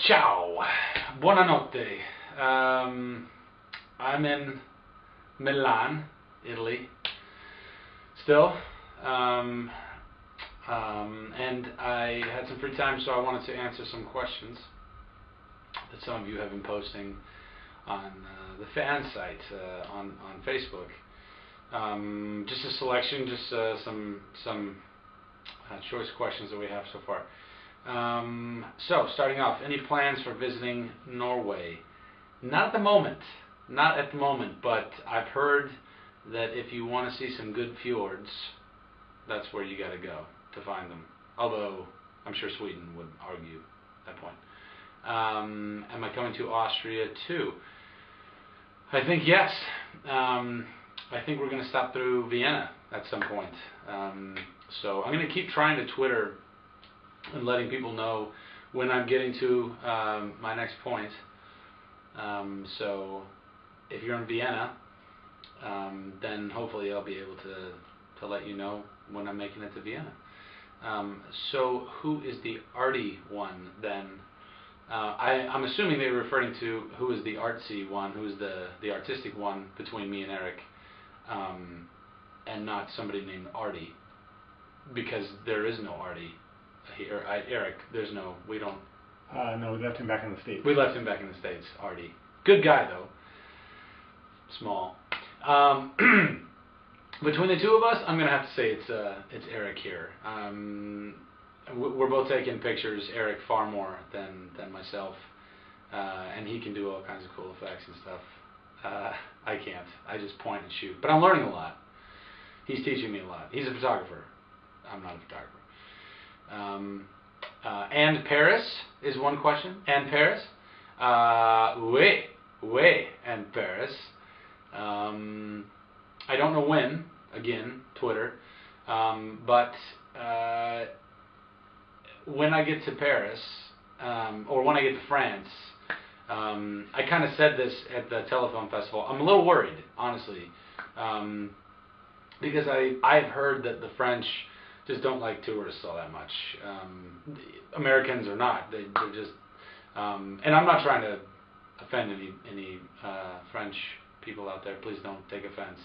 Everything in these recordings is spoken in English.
Ciao, buonanotte. I'm in Milan, Italy, still, and I had some free time, so I wanted to answer some questions that some of you have been posting on the fan site on Facebook. Just a selection, just some choice questions that we have so far. So, starting off, any plans for visiting Norway? Not at the moment. Not at the moment, but I've heard that if you want to see some good fjords, that's where you got to go to find them. Although, I'm sure Sweden would argue that point. Am I coming to Austria too? I think yes. I think we're going to stop through Vienna at some point. So I'm going to keep trying to Twitter and letting people know when I'm getting to my next point. So if you're in Vienna, then hopefully I'll be able to let you know when I'm making it to Vienna. So who is the arty one then? I'm assuming they were referring to who is the artsy one, who is the artistic one between me and Eric, and not somebody named Artie, because there is no Artie here. Eric, there's no, we don't. No, we left him back in the States. We left him back in the States, Artie. Good guy though. Small. Between the two of us, I'm gonna have to say it's Eric here. We're both taking pictures, Eric far more than myself, and he can do all kinds of cool effects and stuff. I can't. I just point and shoot. But I'm learning a lot. He's teaching me a lot. He's a photographer. I'm not a photographer. And Paris is one question. And Paris? Oui, and Paris. I don't know when, again, Twitter, but when I get to Paris, or when I get to France, I kind of said this at the Telephone Festival. I'm a little worried, honestly, because I've heard that the French just don't like tourists all that much. Americans are not. They're just, and I'm not trying to offend any French people out there. Please don't take offense.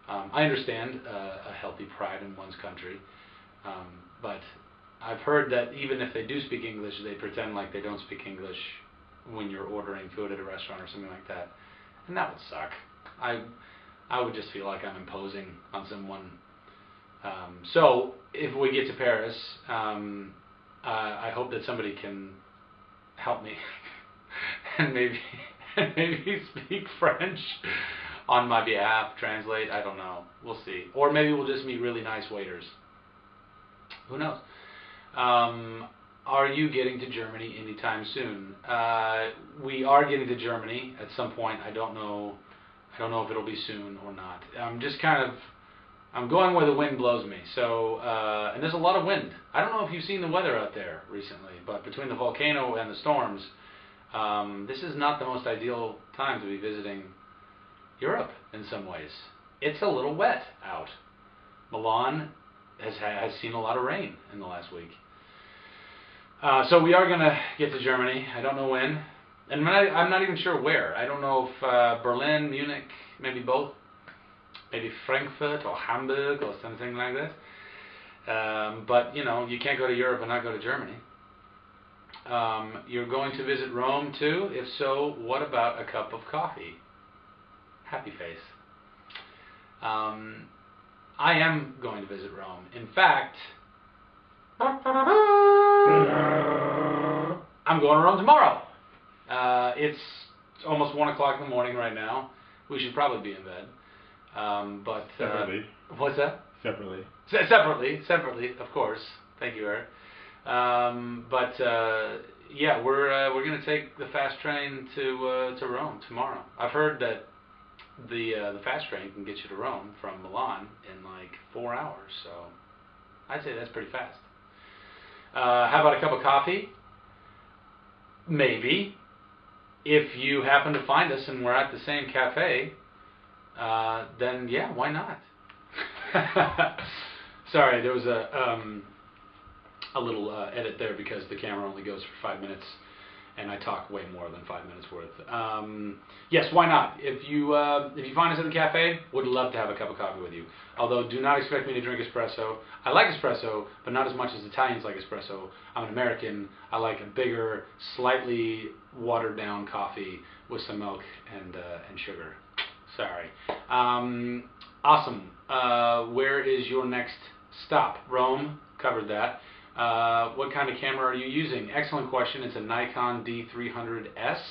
I understand a healthy pride in one's country, but I've heard that even if they do speak English, they pretend like they don't speak English when you're ordering food at a restaurant or something like that, and that would suck. I would just feel like I'm imposing on someone. So if we get to Paris, I hope that somebody can help me and maybe speak French on my behalf, translate. I don't know. We'll see. Or maybe we'll just meet really nice waiters. Who knows? Are you getting to Germany anytime soon? We are getting to Germany at some point. I don't know if it'll be soon or not. I'm going where the wind blows me. So, and there's a lot of wind. I don't know if you've seen the weather out there recently, but between the volcano and the storms, this is not the most ideal time to be visiting Europe in some ways. It's a little wet out. Milan has seen a lot of rain in the last week. So we are going to get to Germany. I don't know when. And I'm not even sure where. I don't know if Berlin, Munich, maybe both. Maybe Frankfurt or Hamburg or something like that. But, you know, you can't go to Europe and not go to Germany. You're going to visit Rome too? If so, what about a cup of coffee? Happy face. I am going to visit Rome. In fact, I'm going to Rome tomorrow. It's almost 1 o'clock in the morning right now. We should probably be in bed. But separately. What's that? Separately. Separately, of course. Thank you, Eric. But yeah, we're going to take the fast train to Rome tomorrow. I've heard that the fast train can get you to Rome from Milan in like 4 hours, so I'd say that's pretty fast. How about a cup of coffee? Maybe. If you happen to find us and we're at the same cafe, then yeah, why not? Sorry, there was a little edit there because the camera only goes for 5 minutes, and I talk way more than 5 minutes worth. Yes, why not? If you find us at the cafe, would love to have a cup of coffee with you. Although, do not expect me to drink espresso. I like espresso, but not as much as Italians like espresso. I'm an American. I like a bigger, slightly watered down coffee with some milk and sugar. Sorry. Awesome. Where is your next stop? Rome. Covered that. What kind of camera are you using? Excellent question. It's a Nikon D300S.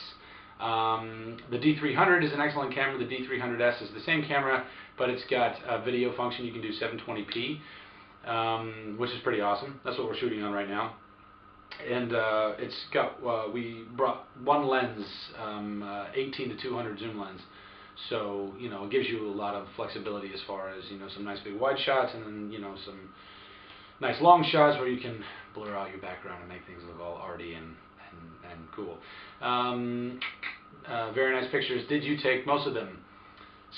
The D300 is an excellent camera. The D300S is the same camera, but it's got a video function. You can do 720p, which is pretty awesome. That's what we're shooting on right now. And it's got, we brought one lens, 18 to 200 zoom lens. So, you know, it gives you a lot of flexibility as far as, you know, some nice big wide shots, and then, you know, some nice long shots where you can blur out your background and make things look all arty and cool. Very nice pictures. Did you take most of them?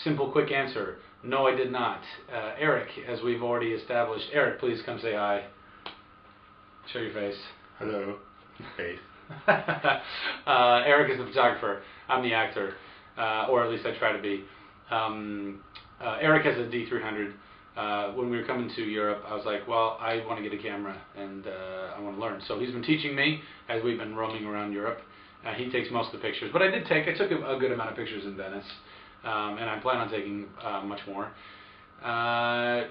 Simple, quick answer. No, I did not. Eric, as we've already established. Eric, please come say hi. Show your face. Hello. Face. Eric is the photographer. I'm the actor. Or at least I try to be. Eric has a D300. When we were coming to Europe, I was like, well, I want to get a camera, and I want to learn. So he's been teaching me as we've been roaming around Europe. He takes most of the pictures, but I took a good amount of pictures in Venice, and I plan on taking much more.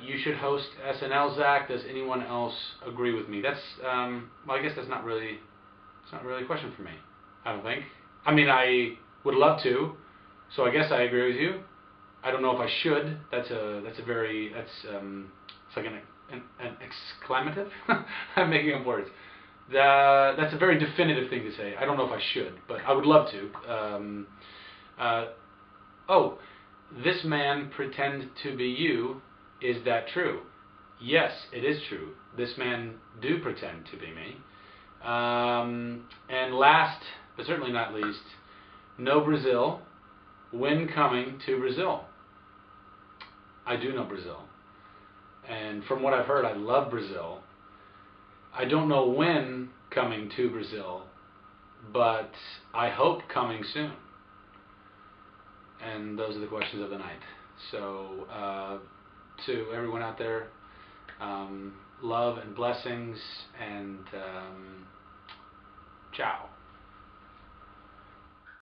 You should host SNL, Zach. Does anyone else agree with me? That's, well, I guess it's not really a question for me. I don't think. I mean, I would love to, so I guess I agree with you. I don't know if I should. It's like an exclamative. I'm making up words. That's a very definitive thing to say. I don't know if I should, but I would love to. Oh, this man pretend to be you. Is that true? Yes, it is true. This man do pretend to be me. And last, but certainly not least, no Brazil. When coming to Brazil? I do know Brazil. And from what I've heard, I love Brazil. I don't know when coming to Brazil, but I hope coming soon. And those are the questions of the night. So, to everyone out there, love and blessings, and ciao.